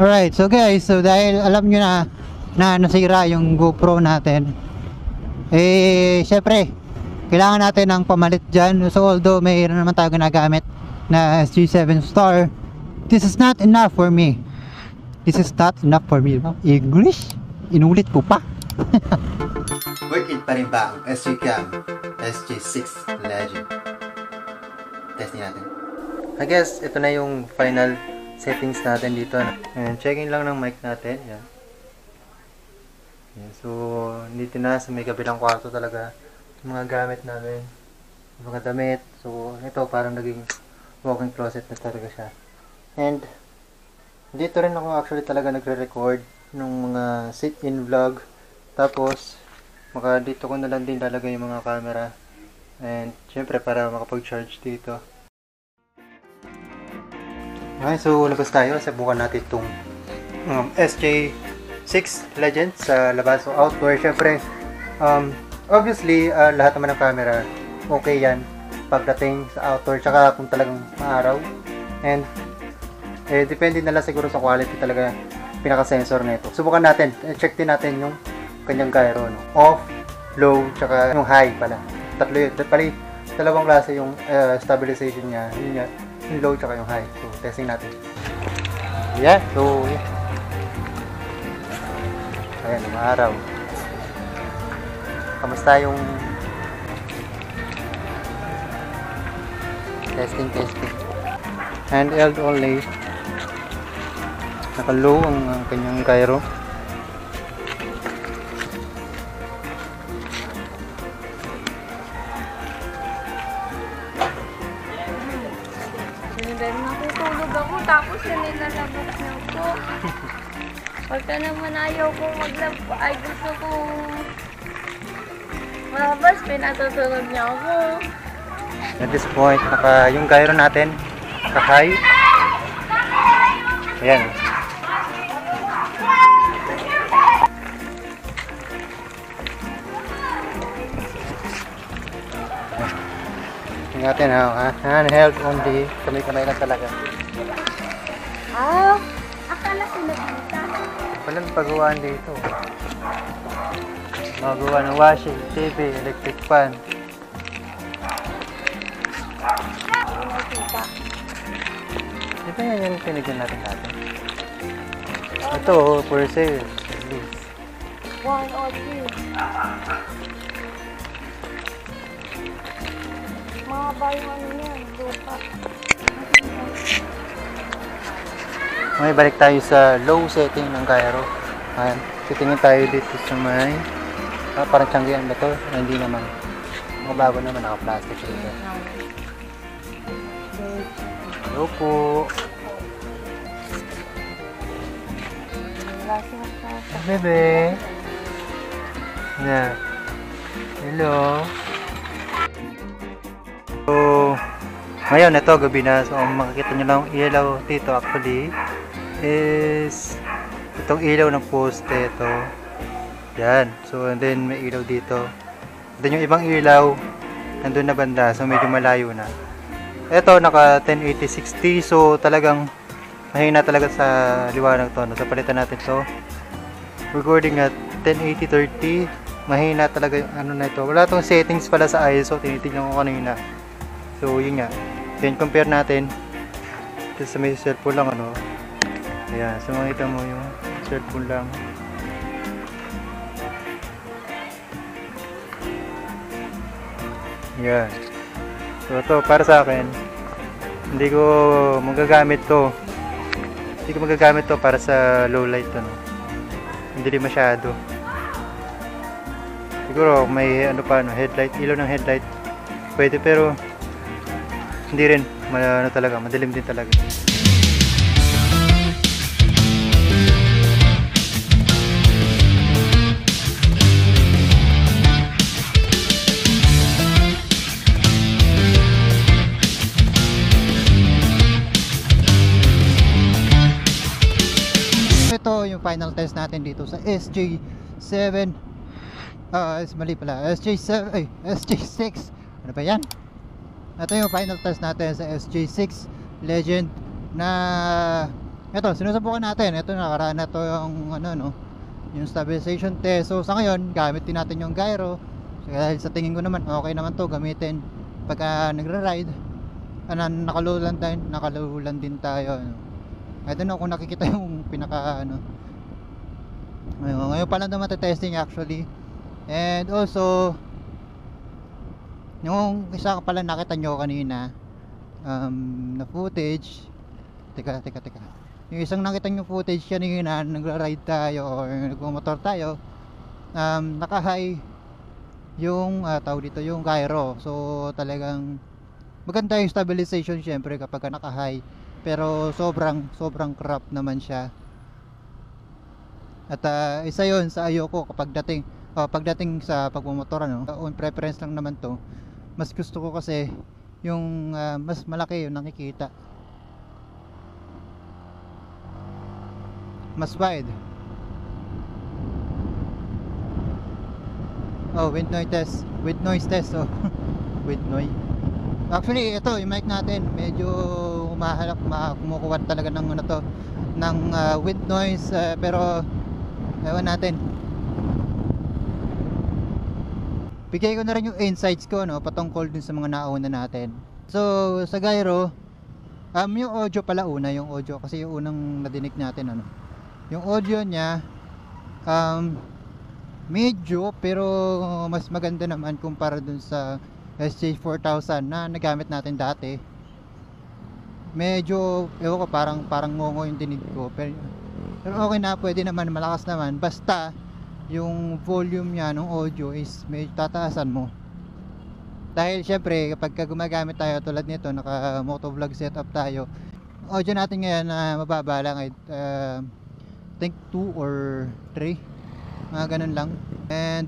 Alright, so guys, so dahil alam nyo na nasira yung GoPro natin, eh syempre kailangan natin ng pamalit dyan. So although mayroon naman tayo ginagamit na SG7 Star, this is not enough for me. This is not enough for me. English? Inulit ko pa. Worth it pa rin ba ang SG Cam SG6 Legend? Testing natin. I guess ito na yung final settings natin dito. And checking lang ng mic natin. Yan. Yan. So, dito na sa may kabilang kwarto talaga yung mga gamit namin. Yung mga damit. So, ito parang naging walk-in closet na talaga siya. And, dito rin ako actually talaga nagre-record ng mga sit-in vlog. Tapos, dito ko na lang din lalagay yung mga camera. And, syempre para makapag-charge dito. Okay, so labas tayo. Subukan natin itong SG6 Legend sa labas. So outdoor, syempre, obviously, lahat naman ng camera, okay yan pagdating sa outdoor, tsaka kung talagang maaraw. And, depende na lang siguro sa quality talaga pinaka-sensor na ito. Subukan natin. Check din natin yung kanyang gyro. No? Off, low, tsaka yung high pala. Tatlo yun. Dalawang klase yung stabilization niya. Yun yan. Yung low tsaka yung high. So, testing natin. Yeah. So, yeah. Ayan, umaaraw. Kamusta yung testing. Handheld only. Naka-low ang kanyang gyro. Natutulog ako tapos yun nilalabas niya ako. Pagka naman ayaw kong maglabas, ay gusto kong malabas, pinatutulog niya ako. At this point, yung gyro natin, naka-high. Ayan. Tingnan natin ha. Handheld only. Kamay-kamay lang talaga. Akala ko nagpunta. Walang pagawaan dito. Magawa ng washing, TV, electric fan. Di ba yan yung pinigyan natin natin? Ito, for sale. One or two. Mga bayan yan, lupa. May balik tayo sa low setting ng gyro. Ayan, titingin tayo dito sa may parang tiyanggihan ba ito? Hindi naman. Mabago naman, naka-plastic dito. Hello po. Bebe. Yeah. Hello. So, ngayon ito gabi na. So, ang makikita nyo lang ilaw dito actually is itong ilaw ng poste ito. Yan. So, and then may ilaw dito. Then yung ibang ilaw nandun na banda. So, medyo malayo na. Ito naka 1080-60. So, talagang mahina talaga sa liwanag to. No? So, palitan natin to. Recording at 1080-30. Mahina talaga yung ano na ito. Wala tong settings pala sa ISO. Tinitignan ko kanina. So, yun nga. Then, compare natin. Ito sa may cellphone lang, ano. Ayan. So, makita mo yung cellphone lang. Ayan. So, ito, para sa akin, hindi ko magagamit to. Hindi ko magagamit to para sa low light, ano. Hindi din masyado. Siguro, may ano pa, ano, headlight, ilaw ng headlight. Pwede, pero hindi rin, ano talaga, madilim din talaga. Ito yung final test natin dito sa SG7 mali pala, SG6 ano ba yan? Ito yung final test natin sa SG6 Legend na Ito, sinusubukan natin. Ito, nakaraan na to yung ano, no, yung stabilization test. So sa ngayon, gamit din natin yung gyro. So, dahil sa tingin ko naman, okay naman to gamitin pagka nagra-ride. Nakalulan din tayo, ano. I don't know kung nakikita yung pinaka ano. Ngayon pa lang naman testing actually. And also, yung isa pala nakita nyo kanina, na footage. Teka. Yung isang nakita nyo footage kanina, nagra-ride tayo or nagmumotor tayo, naka-high yung tawag dito, yung gyro. So talagang maganda yung stabilization syempre kapag naka-high, pero sobrang crap naman siya. At isa yon sa ayoko pagdating sa pagmumotor, ano. On preference lang naman to. Mas gusto ko kasi yung mas malaki yung nakikita, mas wide. Wind noise test. Wind noise. Actually, ito yung mic natin, medyo kumukuha talaga ng ano to, ng wind noise, pero ewan natin. Bigay ko na rin yung insights ko, no, patungkol din sa mga nauna natin. So sa gyro, yung audio pala yung audio kasi yung unang nadinig natin, ano. Yung audio niya medyo, pero mas maganda naman kumpara dun sa SJ4000 na nagamit natin dati. Medyo, ewan ko, parang ngongo yung dinig ko, pero okay na, pwede naman, malakas naman, basta yung volume niya ng audio is medyo tataasan mo. Dahil syempre kapag gumagamit tayo tulad nito, naka motovlog setup tayo, audio natin ngayon na mababa lang, I think 2 or 3, mga ganun lang. And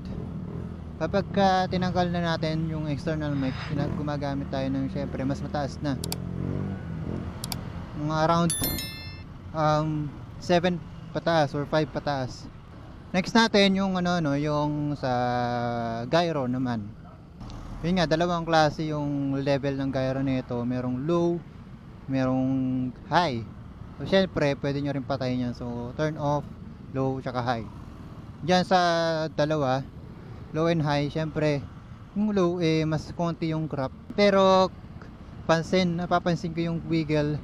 kapag tinanggal na natin yung external mic, gumagamit tayo ng syempre mas mataas na, mga around 7 pataas or 5 pataas. Next natin yung yung sa gyro naman. Yun nga, dalawang klase yung level ng gyro nito. Merong low, merong high. So syempre pwede nyo rin patayin yan. So turn off, low, tsaka high. Diyan sa dalawa, low and high, syempre yung low mas konti yung crop. Pero napapansin ko yung wiggle.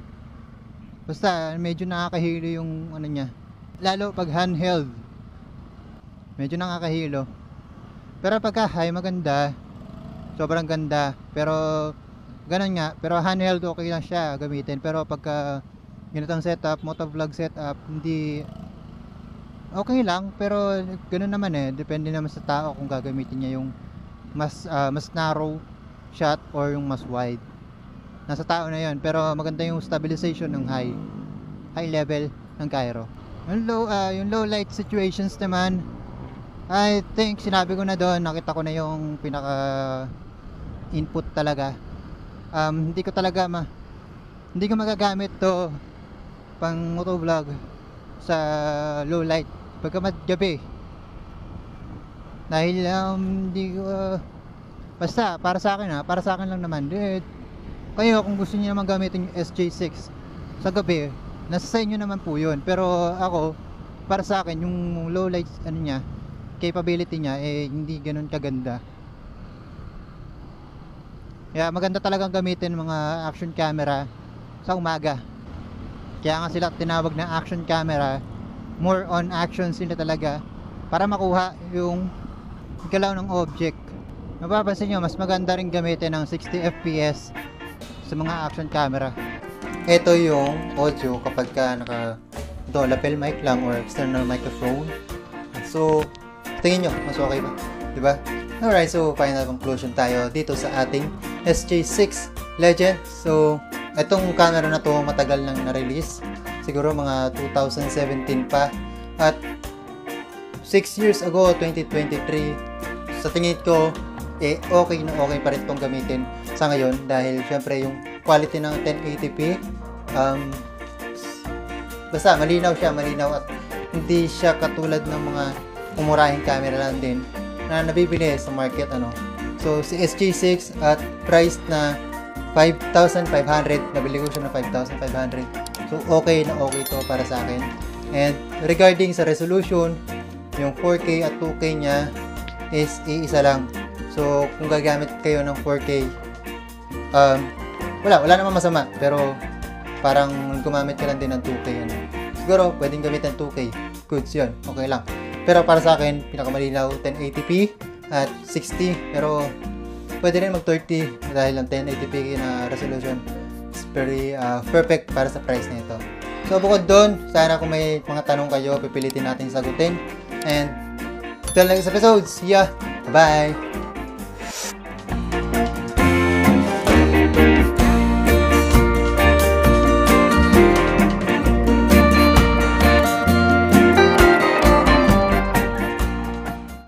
Basta medyo nakakahilo yung ano niya. Lalo pag handheld, medyo nakakahilo. Pero pagka high, maganda, sobrang ganda. Pero ganun nga, pero handheld okay lang siya gamitin. Pero pagka ganitong setup, motovlog setup, hindi okay lang. Pero ganun naman depende naman sa tao kung gagamitin niya yung mas narrow shot or yung mas wide. Nasa tao na yun. Pero maganda yung stabilization ng high level ng gyro. Yung low light situations naman, I think sinabi ko na doon, nakita ko na yung pinaka input talaga. Hindi ko magagamit to pang motovlog sa low light pagka gabi. Dahil hindi ko basta para sa akin lang naman. Kayo kung gusto niyo naman gamitin yung SJ6 sa gabi, nasa sa inyo naman po yun. Pero ako, para sa akin, yung low light capability niya hindi ganun kaganda. Kaya maganda talagang gamitin mga action camera sa umaga. Kaya nga sila tinawag na action camera. More on action sila talaga para makuha yung galaw ng object. Mapapansin nyo, mas maganda rin gamitin ng 60 fps sa mga action camera. Ito yung audio kapag naka lapel mic lang or external microphone. So tingin nyo, mas okay ba? Diba? Alright, so final conclusion tayo dito sa ating SJ6 Legend. So itong camera na to matagal nang na-release, siguro mga 2017 pa, at 6 years ago, 2023, sa tingin ko okay pa rin itong gamitin sa ngayon dahil syempre yung quality ng 1080p basta malinaw at hindi siya katulad ng mga umurahing camera lang din na nabibili sa market, So si SJ6 at price na 5,500, nabili ko siya na 5,500. So okay na okay to para sa akin. And regarding sa resolution, yung 4K at 2K niya is iisa lang. So kung gagamit kayo ng 4K, wala naman masama, pero parang gumamit ka lang din ng 2K ano. Siguro pwedeng gamitin 2K, goods yun, okay lang. Pero para sa akin, pinakamalinaw 1080p at 60, pero pwede rin mag 30 dahil ang 1080p na resolution is very perfect para sa price na ito. So bukod doon, sana kung may mga tanong kayo, pipilitin natin sagutin. And till next episode, see ya! Bye!